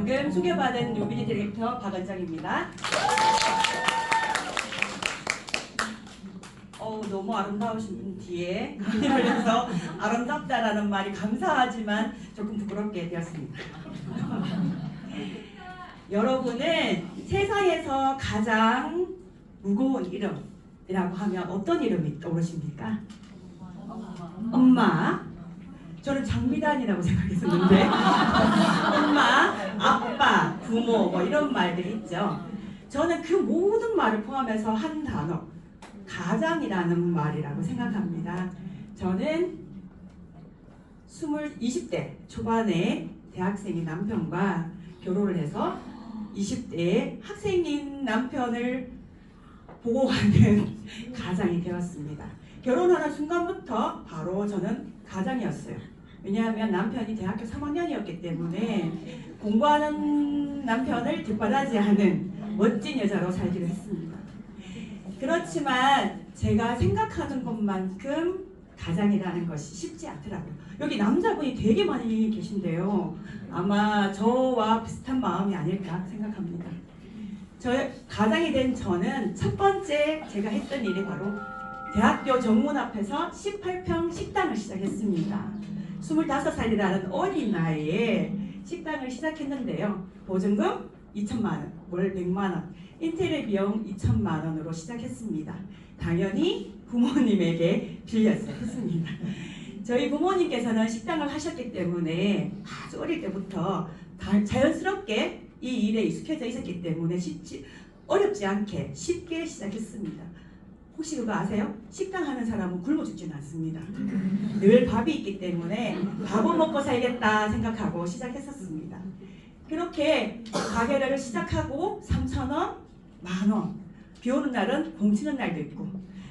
방금 소개받은 요비리 디렉터 박은정입니다. 너무 아름다우신 분 뒤에 그래서 아름답다라는 말이 감사하지만 조금 부끄럽게 되었습니다. 여러분은 세상에서 가장 무거운 이름이라고 하면 어떤 이름이 떠오르십니까? 엄마. 저는 장미단이라고 생각했었는데 엄마, 아빠, 부모 뭐 이런 말들이 있죠. 저는 그 모든 말을 포함해서 한 단어 가장이라는 말이라고 생각합니다. 저는 20대 초반에 대학생인 남편과 결혼을 해서 20대에 학생인 남편을 보호하는 가장이 되었습니다. 결혼하는 순간부터 바로 저는 가장이었어요. 왜냐하면 남편이 대학교 3학년이었기 때문에 공부하는 남편을 뒷바라지하는 멋진 여자로 살기로 했습니다. 그렇지만 제가 생각하는 것만큼 가장이라는 것이 쉽지 않더라고요. 여기 남자분이 되게 많이 계신데요. 아마 저와 비슷한 마음이 아닐까 생각합니다. 가장이 된 저는 첫 번째 제가 했던 일이 바로 대학교 정문 앞에서 18평 식당을 시작했습니다. 25살이라는 어린 나이에 식당을 시작했는데요. 보증금 2천만 원, 월 100만 원, 인테리어 비용 2천만 원으로 시작했습니다. 당연히 부모님에게 빌려서 했습니다. 저희 부모님께서는 식당을 하셨기 때문에 아주 어릴 때부터 자연스럽게 이 일에 익숙해져 있었기 때문에 어렵지 않게 쉽게 시작했습니다. 혹시 그거 아세요? 식당 하는 사람은 굶어 죽지는 않습니다. 늘 밥이 있기 때문에 밥을 먹고 살겠다 생각하고 시작했었습니다. 그렇게 가게를 시작하고 3,000원, 만원, 비 오는 날은 공치는 날도 있고,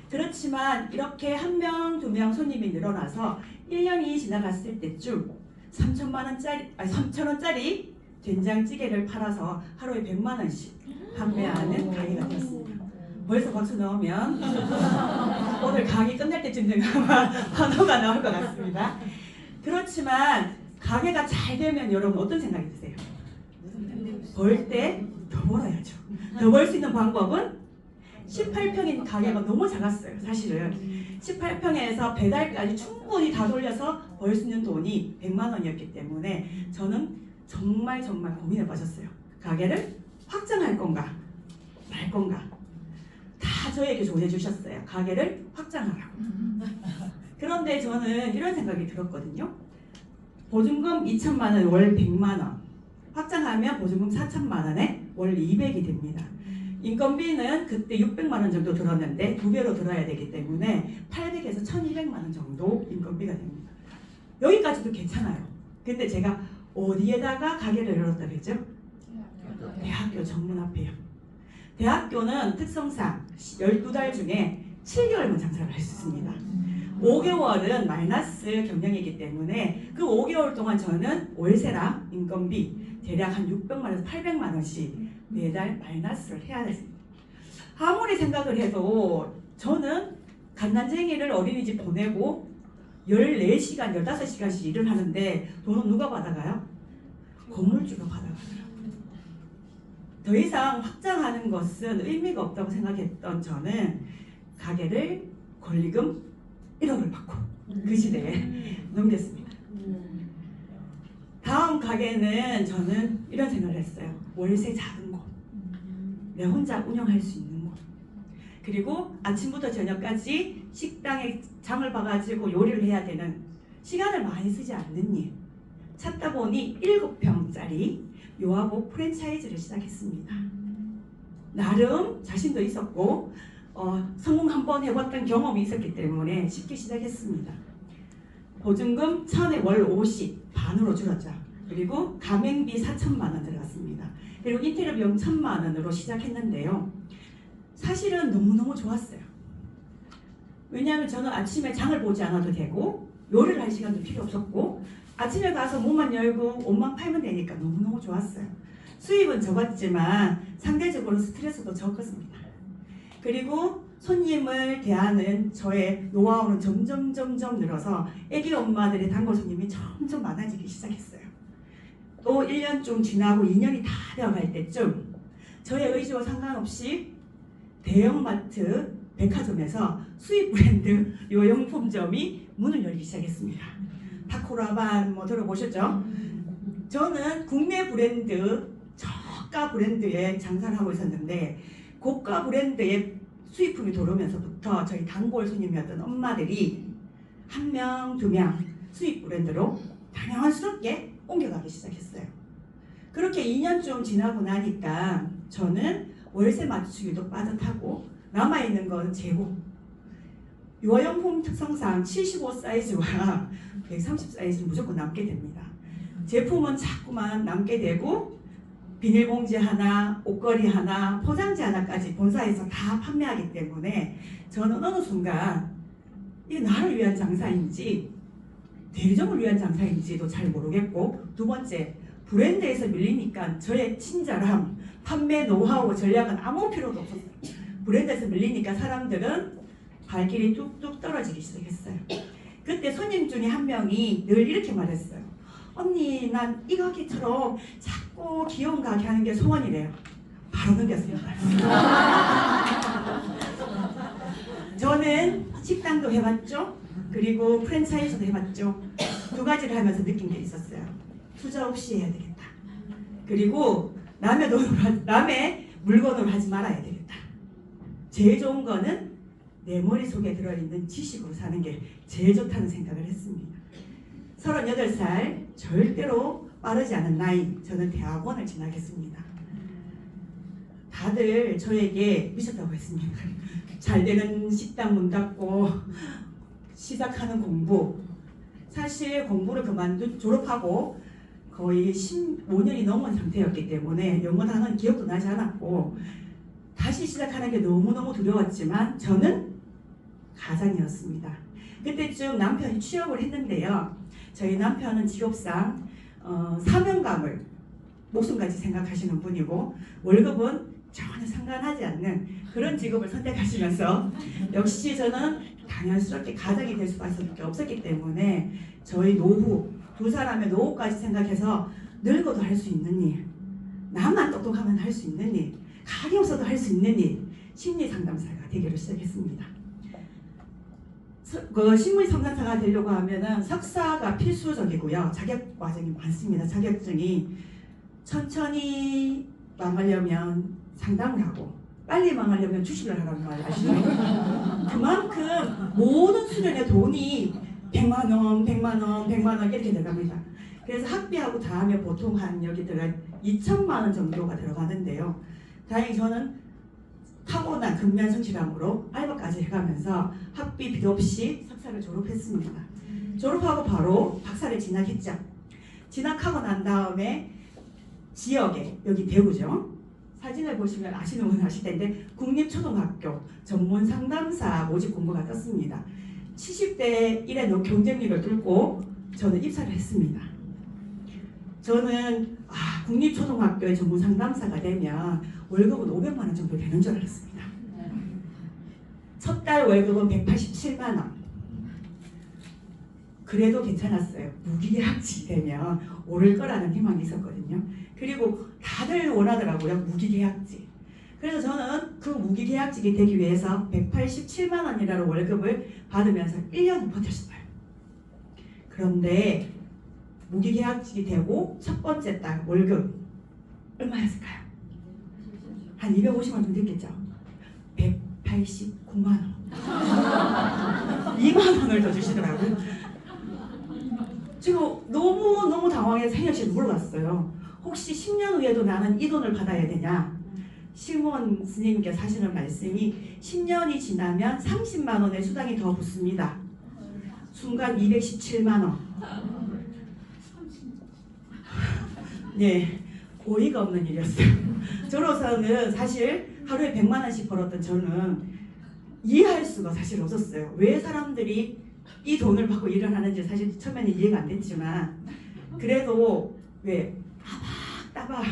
그렇지만 이렇게 한 명, 두 명 손님이 늘어나서 1년이 지나갔을 때쯤 3,000원짜리 된장찌개를 팔아서 하루에 100만 원씩 판매하는 가게가 되었습니다. 벌써 박수 넣으면 오늘 강의 끝날 때쯤 되면 아마 환호가 나올 것 같습니다. 그렇지만 가게가 잘 되면 여러분 어떤 생각이 드세요? 벌 때 더 벌어야죠. 더 벌 수 있는 방법은 18평인 가게가 너무 작았어요. 사실은 18평에서 배달까지 충분히 다 돌려서 벌 수 있는 돈이 100만 원이었기 때문에 저는 정말 고민해 보셨어요. 가게를 확장할 건가 말 건가. 다 저에게 조언해 주셨어요. 가게를 확장하라고. 그런데 저는 이런 생각이 들었거든요. 보증금 2천만 원, 월 100만 원. 확장하면 보증금 4천만 원에 월 200이 됩니다. 인건비는 그때 600만 원 정도 들었는데 2배로 들어야 되기 때문에 800에서 1200만 원 정도 인건비가 됩니다. 여기까지도 괜찮아요. 근데 제가 어디에다가 가게를 열었다 그랬죠? 대학교 정문 앞에요. 대학교는 특성상 12달 중에 7개월만 장사를 할 수 있습니다. 5개월은 마이너스 경영이기 때문에 그 5개월 동안 저는 월세랑 인건비 대략 한 600만 원에서 800만 원씩 매달 마이너스를 해야 됐습니다. 아무리 생각을 해도 저는 갓난쟁이를 어린이집 보내고 14시간, 15시간씩 일을 하는데 돈은 누가 받아가요? 건물주가 받아가요. 더 이상 확장하는 것은 의미가 없다고 생각했던 저는 가게를 권리금 1억을 받고 그 시대에 넘겼습니다. 다음 가게는 저는 이런 생각을 했어요. 월세 작은 곳, 내 혼자 운영할 수 있는 곳, 그리고 아침부터 저녁까지 식당에 장을 봐가지고 요리를 해야 되는 시간을 많이 쓰지 않는 일 찾다 보니 7평짜리 요하고 프랜차이즈를 시작했습니다. 나름 자신도 있었고 성공 한번 해봤던 경험이 있었기 때문에 쉽게 시작했습니다. 보증금 1,000에 월 50, 반으로 줄었죠. 그리고 가맹비 4천만 원 들어갔습니다. 그리고 인테리어 비용 1,000만 원으로 시작했는데요. 사실은 너무너무 좋았어요. 왜냐하면 저는 아침에 장을 보지 않아도 되고 요리를 할 시간도 필요 없었고 아침에 가서 문만 열고 옷만 팔면 되니까 너무너무 좋았어요. 수입은 적었지만 상대적으로 스트레스도 적었습니다. 그리고 손님을 대하는 저의 노하우는 점점 늘어서 애기 엄마들의 단골 손님이 점점 많아지기 시작했어요. 또 1년쯤 지나고 2년이 다 되어갈 때쯤 저의 의지와 상관없이 대형마트 백화점에서 수입 브랜드 요용품점이 문을 열기 시작했습니다. 타코라반 뭐 들어보셨죠? 저는 국내 브랜드, 저가 브랜드에 장사를 하고 있었는데 고가 브랜드의 수입품이 들어오면서부터 저희 단골 손님이었던 엄마들이 한 명, 두 명 수입 브랜드로 당연스럽게 옮겨가기 시작했어요. 그렇게 2년쯤 지나고 나니까 저는 월세 맞추기도 빠듯하고 남아있는 건 재고. 요용품 특성상 75 사이즈와 130 사이즈는 무조건 남게 됩니다. 제품은 자꾸만 남게 되고 비닐봉지 하나, 옷걸이 하나, 포장지 하나까지 본사에서 다 판매하기 때문에 저는 어느 순간 이게 나를 위한 장사인지 대리점을 위한 장사인지도 잘 모르겠고, 두 번째 브랜드에서 밀리니까 저의 친절함, 판매 노하우, 전략은 아무 필요도 없었어요. 브랜드에서 밀리니까 사람들은 발길이 뚝뚝 떨어지기 시작했어요. 그때 손님 중에 한 명이 늘 이렇게 말했어요. 언니, 난 이 가게처럼 작고 귀여운 가게 하는 게 소원이래요. 바로 넘겼습니다. 저는 식당도 해봤죠. 그리고 프랜차이즈도 해봤죠. 두 가지를 하면서 느낀 게 있었어요. 투자 없이 해야 되겠다. 그리고 남의 물건으로 하지 말아야 되겠다. 제일 좋은 거는 내 머릿속에 들어있는 지식으로 사는 게 제일 좋다는 생각을 했습니다. 38살, 절대로 빠르지 않은 나이, 저는 대학원을 진학했습니다. 다들 저에게 미쳤다고 했습니다. 잘 되는 식당 문 닫고 시작하는 공부. 사실 공부를 졸업하고 거의 15년이 넘은 상태였기 때문에 영어 단어는 기억도 나지 않았고 다시 시작하는 게 너무너무 두려웠지만 저는 가장이었습니다. 그때쯤 남편이 취업을 했는데요. 저희 남편은 직업상 사명감을 목숨같이 생각하시는 분이고 월급은 전혀 상관하지 않는 그런 직업을 선택하시면서 역시 저는 당연스럽게 가장이 될 수밖에 없었기 때문에 저희 노후, 두 사람의 노후까지 생각해서 늙어도 할 수 있는 일, 나만 똑똑하면 할 수 있는 일, 가게 없어도 할 수 있는 일, 심리상담사가 되기로 시작했습니다. 심리상담사가 되려고 하면은 석사가 필수적이고요. 자격 과정이 많습니다. 자격증이 천천히 망하려면 상담을 하고 빨리 망하려면 주식을 하라는 말 아시죠? 그만큼 모든 수련의 돈이 100만 원, 100만 원, 100만 원 이렇게 들어갑니다. 그래서 학비하고 다 하면 보통 한 여기 들어가 2천만 원 정도가 들어가는데요. 다행히 저는 타고난 근면 성실함으로 알바까지 해가면서 학비 비도 없이 석사를 졸업했습니다. 졸업하고 바로 박사를 진학했죠. 진학하고 난 다음에 지역에, 여기 대구죠. 사진을 보시면 아시는 분은 아실 텐데 국립초등학교 전문상담사 모집 공고가 떴습니다. 70대 1의 경쟁력을 뚫고 저는 입사를 했습니다. 저는 국립초등학교의 전문상담사가 되면 월급은 500만 원 정도 되는 줄 알았습니다. 첫 달 월급은 187만 원. 그래도 괜찮았어요. 무기계약직이 되면 오를 거라는 희망이 있었거든요. 그리고 다들 원하더라고요. 무기계약직. 그래서 저는 그 무기계약직이 되기 위해서 187만 원이라는 월급을 받으면서 1년을 버텼어요. 그런데 무기계약직이 되고 첫 번째 달 월급 얼마였을까요? 한 250만 원 정도 됐겠죠? 189만 원. 2만 원을 더 주시더라고요. 지금 너무 당황해서 혜연 씨한테 물어봤어요. 혹시 10년 후에도 나는 이 돈을 받아야 되냐? 실무원 스님께서 하시는 말씀이 10년이 지나면 30만 원의 수당이 더 붙습니다. 순간 217만 원. 네, 어이가 없는 일이었어요. 저로서는 사실 하루에 100만 원씩 벌었던 저는 이해할 수가 사실 없었어요. 왜 사람들이 이 돈을 받고 일을 하는지 사실 처음에는 이해가 안 됐지만 그래도 왜 따박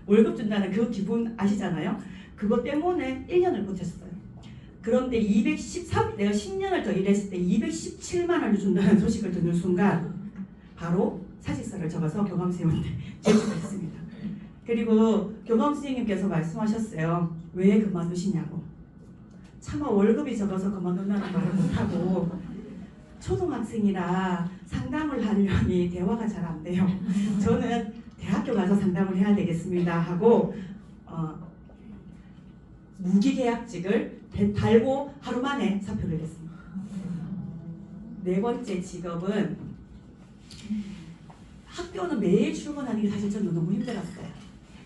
월급 준다는 그 기분 아시잖아요. 그것 때문에 1년을 버텼어요. 그런데 내가 10년을 더 일했을 때 217만 원을 준다는 소식을 듣는 순간 바로 사직서를 적어서 교감 선생님한테 제출했습니다. 그리고 교감 선생님께서 말씀하셨어요. 왜 그만두시냐고. 차마 월급이 적어서 그만둔다는 말을 못하고 초등학생이라 상담을 하려니 대화가 잘 안 돼요. 저는 대학교 가서 상담을 해야 되겠습니다 하고 무기계약직을 달고 하루 만에 사표를 냈습니다. 네 번째 직업은 학교는 매일 출근하는 게 사실 저는 너무 힘들었어요.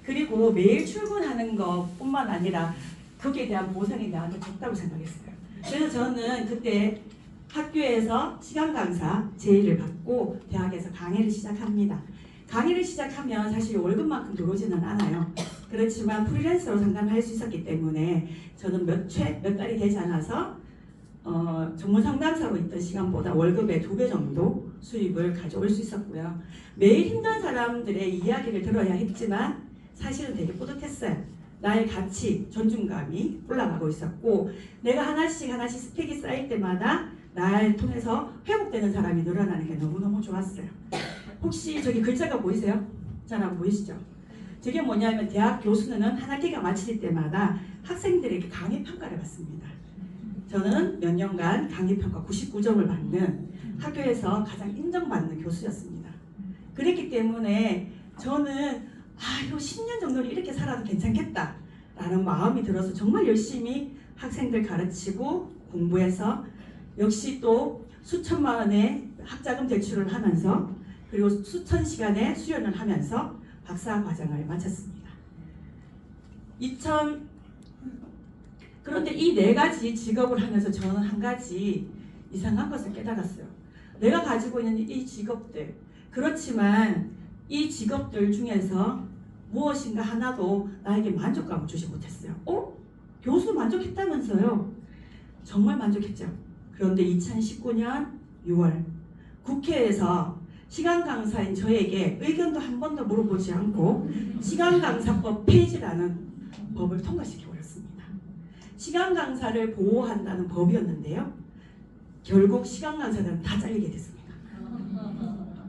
그리고 매일 출근하는 것뿐만 아니라 거기에 대한 보상이 나한테 적다고 생각했어요. 그래서 저는 그때 학교에서 시간 강사 제의를 받고 대학에서 강의를 시작합니다. 강의를 시작하면 사실 월급만큼 들어오지는 않아요. 그렇지만 프리랜서로 상담할 수 있었기 때문에 저는 몇 달이 되지 않아서 전문 상담사로 있던 시간보다 월급의 2배 정도 수입을 가져올 수 있었고요. 매일 힘든 사람들의 이야기를 들어야 했지만 사실은 되게 뿌듯했어요. 나의 가치, 존중감이 올라가고 있었고 내가 하나씩 스택이 쌓일 때마다 나를 통해서 회복되는 사람이 늘어나는 게 너무너무 좋았어요. 혹시 저기 글자가 보이세요? 잘 안 보이시죠? 저게 뭐냐면 대학 교수는 한 학기가 마칠 때마다 학생들에게 강의 평가를 받습니다. 저는 몇 년간 강의 평가 99점을 받는 학교에서 가장 인정받는 교수였습니다. 그랬기 때문에 저는 이거 10년 정도는 이렇게 살아도 괜찮겠다 라는 마음이 들어서 정말 열심히 학생들 가르치고 공부해서 역시 또 수천만 원의 학자금 대출을 하면서 그리고 수천 시간의 수련을 하면서 박사 과정을 마쳤습니다. 그런데 이 4가지 직업을 하면서 저는 한 가지 이상한 것을 깨달았어요. 내가 가지고 있는 이 직업들, 그렇지만 이 직업들 중에서 무엇인가 하나도 나에게 만족감을 주지 못했어요. 교수 만족했다면서요? 정말 만족했죠. 그런데 2019년 6월 국회에서 시간 강사인 저에게 의견도 한 번도 물어보지 않고 시간 강사법 폐지라는 법을 통과시켜 버렸습니다. 시간 강사를 보호한다는 법이었는데요. 결국 시간 강사들은 다 잘리게 됐습니다.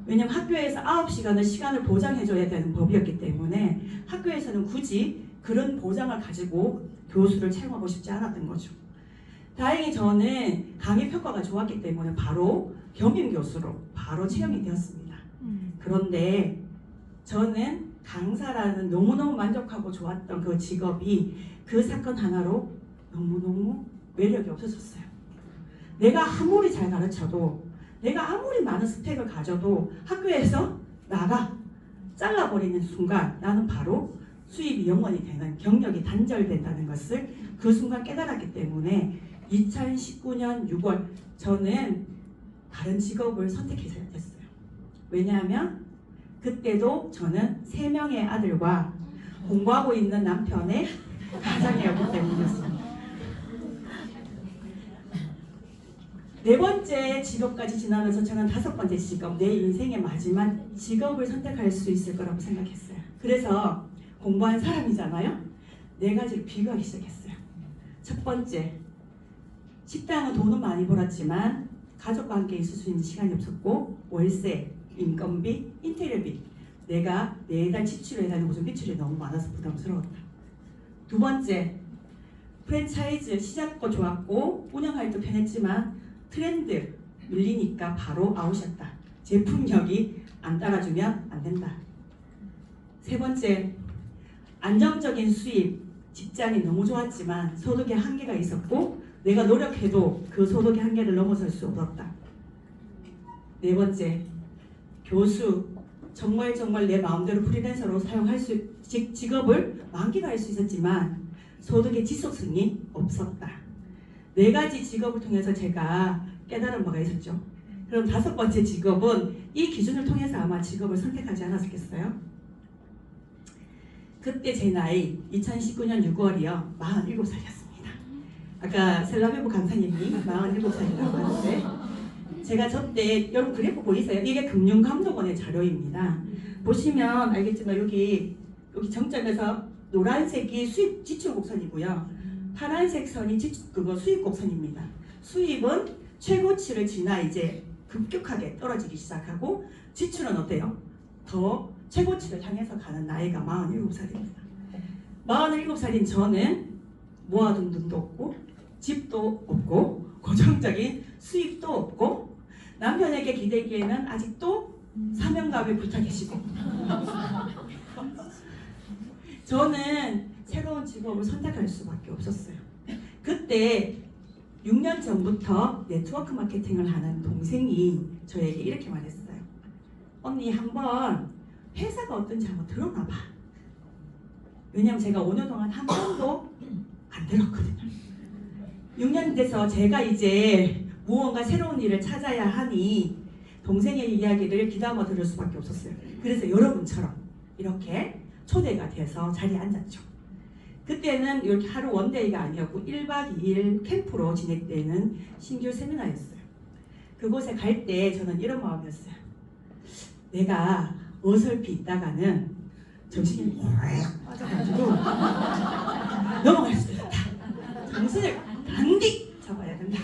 왜냐하면 학교에서 9시간을 시간을 보장해줘야 되는 법이었기 때문에 학교에서는 굳이 그런 보장을 가지고 교수를 채용하고 싶지 않았던 거죠. 다행히 저는 강의 평가가 좋았기 때문에 바로 겸임교수로 바로 채용이 되었습니다. 그런데 저는 강사라는 너무너무 만족하고 좋았던 그 직업이 그 사건 하나로 너무너무 매력이 없어졌어요. 내가 아무리 잘 가르쳐도 내가 아무리 많은 스펙을 가져도 학교에서 나가 잘라버리는 순간 나는 바로 수입이 영원이 되는 경력이 단절된다는 것을 그 순간 깨달았기 때문에 2019년 6월 저는 다른 직업을 선택해서 됐어요. 왜냐하면 그때도 저는 3명의 아들과 공부하고 있는 남편의 가장이었기 때문이었습니다. 4번째 직업까지 지나면서 저는 5번째 직업, 내 인생의 마지막 직업을 선택할 수 있을 거라고 생각했어요. 그래서 공부한 사람이잖아요. 4가지를 비교하기 시작했어요. 첫 번째, 식당은 돈은 많이 벌었지만 가족과 함께 있을 수 있는 시간이 없었고 월세, 인건비, 인테리어비 내가 매달 지출해야 하는 고정 비출이 너무 많아서 부담스러웠다. 2번째, 프랜차이즈 시작도 좋았고 운영할 때 편했지만 트렌드 밀리니까 바로 아웃이었다. 제품력이 안 따라주면 안 된다. 3번째, 안정적인 수입, 직장이 너무 좋았지만 소득의 한계가 있었고 내가 노력해도 그 소득의 한계를 넘어설 수 없었다. 4번째, 교수, 정말 내 마음대로 프리랜서로 사용할 직업을 만끽할 수 있었지만 소득의 지속성이 없었다. 4가지 직업을 통해서 제가 깨달은 바가 있었죠. 그럼 5번째 직업은 이 기준을 통해서 아마 직업을 선택하지 않았겠어요? 그때 제 나이 2019년 6월이요 47살이었습니다. 아까 셀라베브 강사님이 47살이라고 하는데 제가 저때 여러분 그래프 보이세요? 이게 금융감독원의 자료입니다. 보시면 알겠지만 여기 정점에서 노란색이 수입 지출 곡선이고요. 파란색 선이 수입 곡선입니다. 수입은 최고치를 지나 이제 급격하게 떨어지기 시작하고 지출은 어때요? 더 최고치를 향해서 가는 나이가 47살입니다. 47살인 저는 모아둔 돈도 없고 집도 없고 고정적인 수입도 없고 남편에게 기대기에는 아직도 사명감에 붙어 계시고 저는 새로운 직업을 선택할 수밖에 없었어요. 그때 6년 전부터 네트워크 마케팅을 하는 동생이 저에게 이렇게 말했어요. 언니 한번 회사가 어떤지 한번 들어놔봐. 왜냐면 제가 5년 동안 한 번도 안 들었거든요. 6년 돼서 제가 이제 무언가 새로운 일을 찾아야 하니 동생의 이야기를 귀담아 들을 수밖에 없었어요. 그래서 여러분처럼 이렇게 초대가 돼서 자리에 앉았죠. 그때는 이렇게 하루 원데이가 아니었고 1박 2일 캠프로 진행되는 신규 세미나였어요. 그곳에 갈 때 저는 이런 마음이었어요. 내가 어설피 있다가는 정신이 확 빠져가지고 넘어갈 수도 있다. 정신을 단디 잡아야 된다.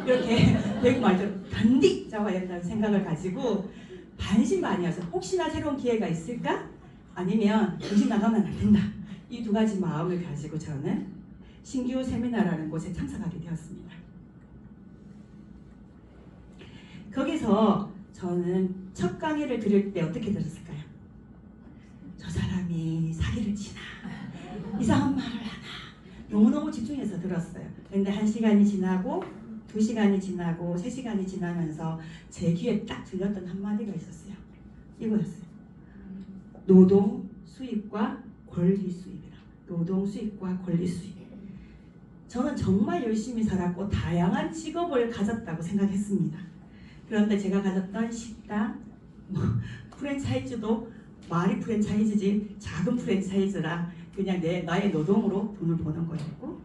이렇게 외국 말대로 단디 잡아야 된다는 생각을 가지고 반신반의해서 혹시나 새로운 기회가 있을까? 아니면 정신 나가면 안 된다. 이 두 가지 마음을 가지고 저는 신규 세미나라는 곳에 참석하게 되었습니다. 거기서 저는 첫 강의를 들을 때 어떻게 들었을까요? 저 사람이 사기를 치나 이상한 말을 하나 너무너무 집중해서 들었어요. 근데 1시간이 지나고 2시간이 지나고 3시간이 지나면서 제 귀에 딱 들렸던 한마디가 있었어요. 이거였어요. 노동 수입과 권리 수입이라. 노동 수입과 권리 수입. 저는 정말 열심히 살았고 다양한 직업을 가졌다고 생각했습니다. 그런데 제가 가졌던 식당, 프랜차이즈도 말이 프랜차이즈지 작은 프랜차이즈라 그냥 나의 노동으로 돈을 버는 거였고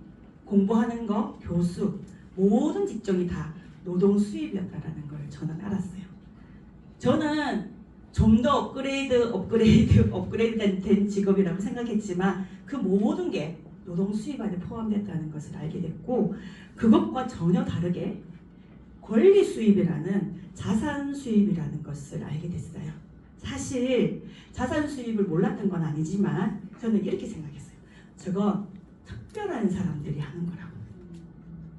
공부하는 거, 교수, 모든 직종이 다 노동 수입이었다는 걸 저는 알았어요. 저는 좀 더 업그레이드 된 직업이라고 생각했지만 그 모든 게 노동 수입 안에 포함됐다는 것을 알게 됐고 그것과 전혀 다르게 권리 수입이라는 자산 수입이라는 것을 알게 됐어요. 사실 자산 수입을 몰랐던 건 아니지만 저는 이렇게 생각했어요. 저건 특별한 사람들이 하는 거라고.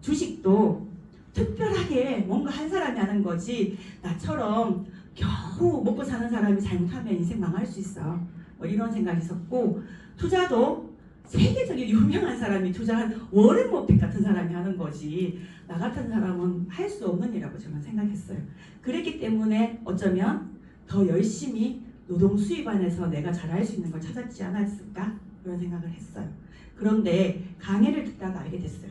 주식도 특별하게 뭔가 한 사람이 하는 거지 나처럼 겨우 먹고 사는 사람이 잘못하면 인생 망할 수 있어. 뭐 이런 생각이 있었고 투자도 세계적인 유명한 사람이 투자한 워렌 버핏 같은 사람이 하는 거지 나 같은 사람은 할 수 없는 일이라고 저는 생각했어요. 그랬기 때문에 어쩌면 더 열심히 노동 수입 안에서 내가 잘할 수 있는 걸 찾았지 않았을까 그런 생각을 했어요. 그런데 강의를 듣다가 알게 됐어요.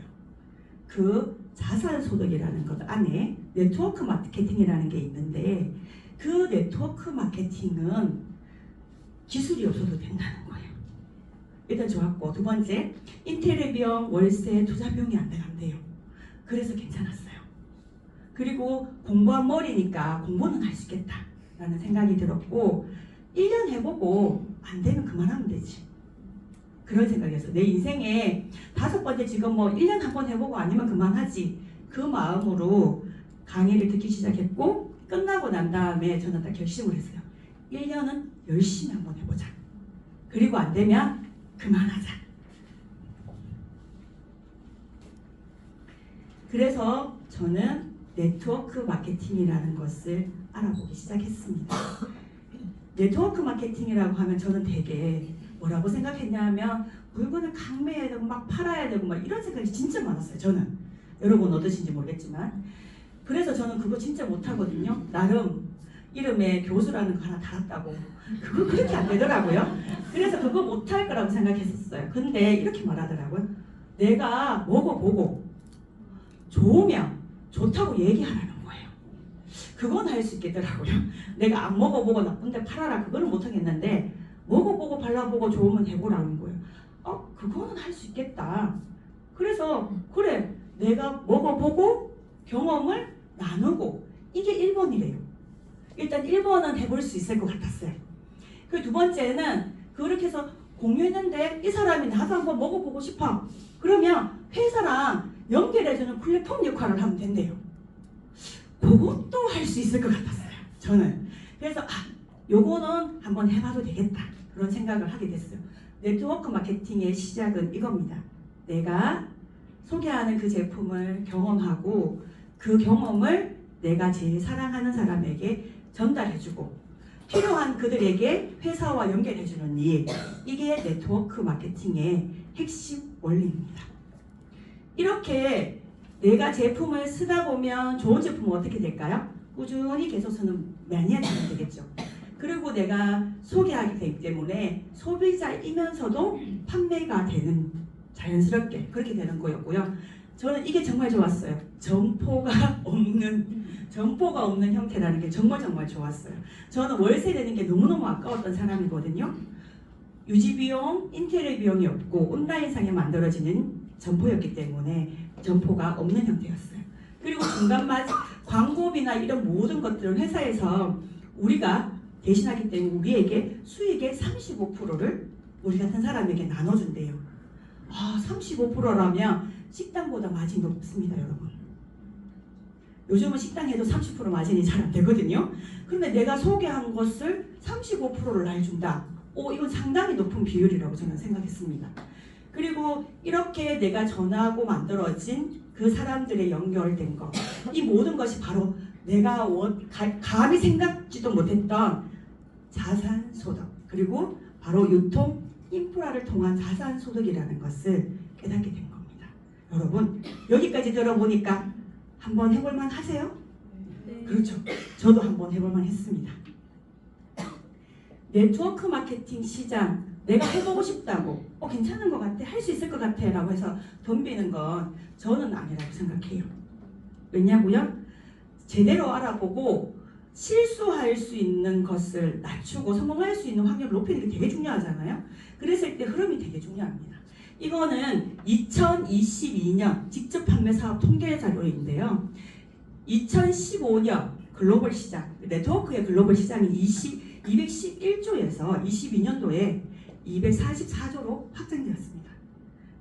그 자산소득이라는 것 안에 네트워크 마케팅이라는 게 있는데 그 네트워크 마케팅은 기술이 없어도 된다는 거예요. 일단 좋았고 두 번째 인테리어 비용, 월세, 투자 비용이 안 돼요. 그래서 괜찮았어요. 그리고 공부한 머리니까 공부는 할 수 있겠다 라는 생각이 들었고 1년 해보고 안 되면 그만하면 되지. 그런 생각이었어요. 내 인생에 5번째 지금 뭐 1년 한 번 해보고 아니면 그만하지. 그 마음으로 강의를 듣기 시작했고 끝나고 난 다음에 저는 딱 결심을 했어요. 1년은 열심히 한번 해보자. 그리고 안 되면 그만하자. 그래서 저는 네트워크 마케팅이라는 것을 알아보기 시작했습니다. 네트워크 마케팅이라고 하면 저는 되게 뭐라고 생각했냐면 물건을 강매해야 되고 막 팔아야 되고 막 이런 생각이 진짜 많았어요. 저는 여러분 어떠신지 모르겠지만 그래서 저는 그거 진짜 못하거든요. 나름 이름에 교수라는 거 하나 달았다고 그거 그렇게 안 되더라고요. 그래서 그거 못할 거라고 생각했었어요. 근데 이렇게 말하더라고요. 내가 먹어보고 좋으면 좋다고 얘기하라는 거예요. 그건 할 수 있겠더라고요. 내가 안 먹어보고 나쁜데 팔아라 그거는 못하겠는데 먹어보고 발라보고 좋으면 해보라는 거예요. 그거는 할 수 있겠다. 그래서 그래 내가 먹어보고 경험을 나누고 이게 1번이래요. 일단 1번은 해볼 수 있을 것 같았어요. 그 두 번째는 그렇게 해서 공유했는데 이 사람이 나도 한번 먹어보고 싶어. 그러면 회사랑 연결해주는 플랫폼 역할을 하면 된대요. 그것도 할 수 있을 것 같았어요. 저는. 그래서 요거는 한번 해봐도 되겠다 그런 생각을 하게 됐어요. 네트워크 마케팅의 시작은 이겁니다. 내가 소개하는 그 제품을 경험하고 그 경험을 내가 제일 사랑하는 사람에게 전달해주고 필요한 그들에게 회사와 연결해주는 일, 이게 네트워크 마케팅의 핵심 원리입니다. 이렇게 내가 제품을 쓰다 보면 좋은 제품은 어떻게 될까요? 꾸준히 계속 쓰는 매니아가 되겠죠. 그리고 내가 소개하게 되기 때문에 소비자이면서도 판매가 되는, 자연스럽게 그렇게 되는 거였고요. 저는 이게 정말 좋았어요. 점포가 없는 형태라는 게 정말 좋았어요. 저는 월세 내는 게 너무너무 아까웠던 사람이거든요. 유지비용, 인테리어 비용이 없고 온라인상에 만들어지는 점포였기 때문에 점포가 없는 형태였어요. 그리고 중간마다 광고비나 이런 모든 것들을 회사에서 우리가 대신하기 때문에 우리에게 수익의 35%를 우리 같은 사람에게 나눠준대요. 35%라면 식당보다 마진이 높습니다, 여러분. 요즘은 식당에도 30% 마진이 잘 안 되거든요. 그런데 내가 소개한 것을 35%를 날 준다. 이건 상당히 높은 비율이라고 저는 생각했습니다. 그리고 이렇게 내가 전하고 만들어진 그 사람들의 연결된 것, 이 모든 것이 바로 내가 감히 생각지도 못했던 자산소득, 그리고 바로 유통 인프라를 통한 자산소득이라는 것을 깨닫게 된 겁니다. 여러분, 여기까지 들어보니까 한번 해볼만 하세요? 네. 그렇죠. 저도 한번 해볼만 했습니다. 네트워크 마케팅 시장, 내가 해보고 싶다고, 괜찮은 것 같아, 할 수 있을 것 같아 라고 해서 덤비는 건 저는 아니라고 생각해요. 왜냐고요? 제대로 알아보고 실수할 수 있는 것을 낮추고 성공할 수 있는 확률을 높이는 게 되게 중요하잖아요. 그랬을 때 흐름이 되게 중요합니다. 이거는 2022년 직접 판매 사업 통계 자료인데요. 2015년 글로벌 시장, 네트워크의 글로벌 시장이 211조에서 22년도에 244조로 확장되었습니다.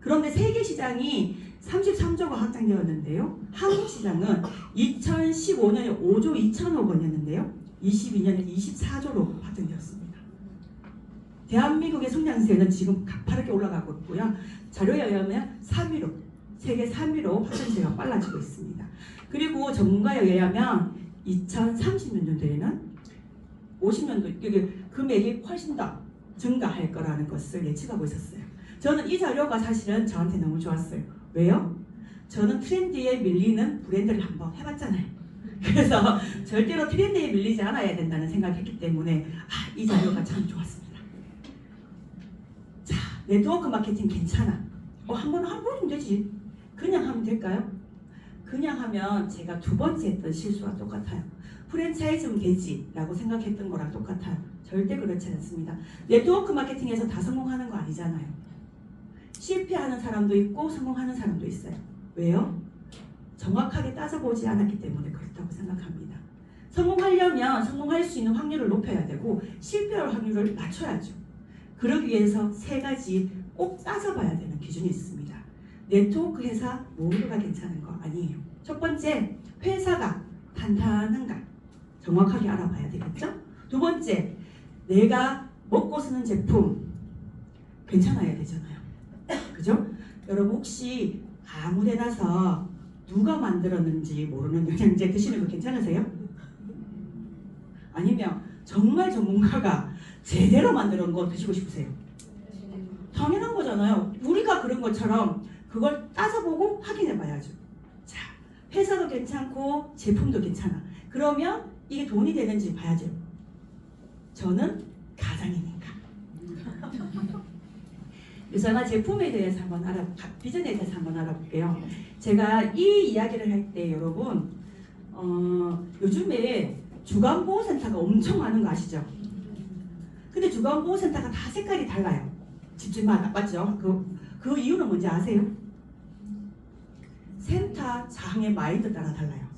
그런데 세계 시장이 33조가 확장되었는데요. 한국 시장은 2015년에 5조 2천억 원이었는데요. 22년에 24조로 확장되었습니다. 대한민국의 성장세는 지금 가파르게 올라가고 있고요. 자료에 의하면 3위로, 세계 3위로 확장세가 빨라지고 있습니다. 그리고 전문가에 의하면 2030년도에는 50년도 금액이 훨씬 더 증가할 거라는 것을 예측하고 있었어요. 저는 이 자료가 사실은 저한테 너무 좋았어요. 왜요? 저는 트렌드에 밀리는 브랜드를 한번 해봤잖아요. 그래서 절대로 트렌드에 밀리지 않아야 된다는 생각을 했기 때문에 이 자료가 참 좋았습니다. 자, 네트워크 마케팅 괜찮아. 한번 해보면 되지. 그냥 하면 될까요? 그냥 하면 제가 두 번째 했던 실수와 똑같아요. 프랜차이즈면 되지 라고 생각했던 거랑 똑같아요. 절대 그렇지 않습니다. 네트워크 마케팅에서 다 성공하는 거 아니잖아요. 실패하는 사람도 있고 성공하는 사람도 있어요. 왜요? 정확하게 따져보지 않았기 때문에 그렇다고 생각합니다. 성공하려면 성공할 수 있는 확률을 높여야 되고 실패할 확률을 낮춰야죠. 그러기 위해서 세 가지 꼭 따져봐야 되는 기준이 있습니다. 네트워크 회사 모두가 괜찮은 거 아니에요. 첫 번째, 회사가 탄탄한가 정확하게 알아봐야 되겠죠? 두 번째, 내가 먹고 쓰는 제품 괜찮아야 되잖아요. 그죠? 여러분 혹시 아무 데나서 누가 만들었는지 모르는 영양제 드시는 거 괜찮으세요? 아니면 정말 전문가가 제대로 만든 거 드시고 싶으세요? 당연한 거잖아요. 우리가 그런 것처럼 그걸 따져보고 확인해 봐야죠. 자, 회사도 괜찮고 제품도 괜찮아. 그러면 이게 돈이 되는지 봐야죠. 저는 가장이니까. 유성아 제품에 대해서 한번 비전에 대해서 한번 알아볼게요. 제가 이 이야기를 할 때 여러분 요즘에 주간보호센터가 엄청 많은 거 아시죠? 근데 주간보호센터가 다 색깔이 달라요. 집집마다 맞죠? 그 이유는 뭔지 아세요? 센터장의 마인드 따라 달라요.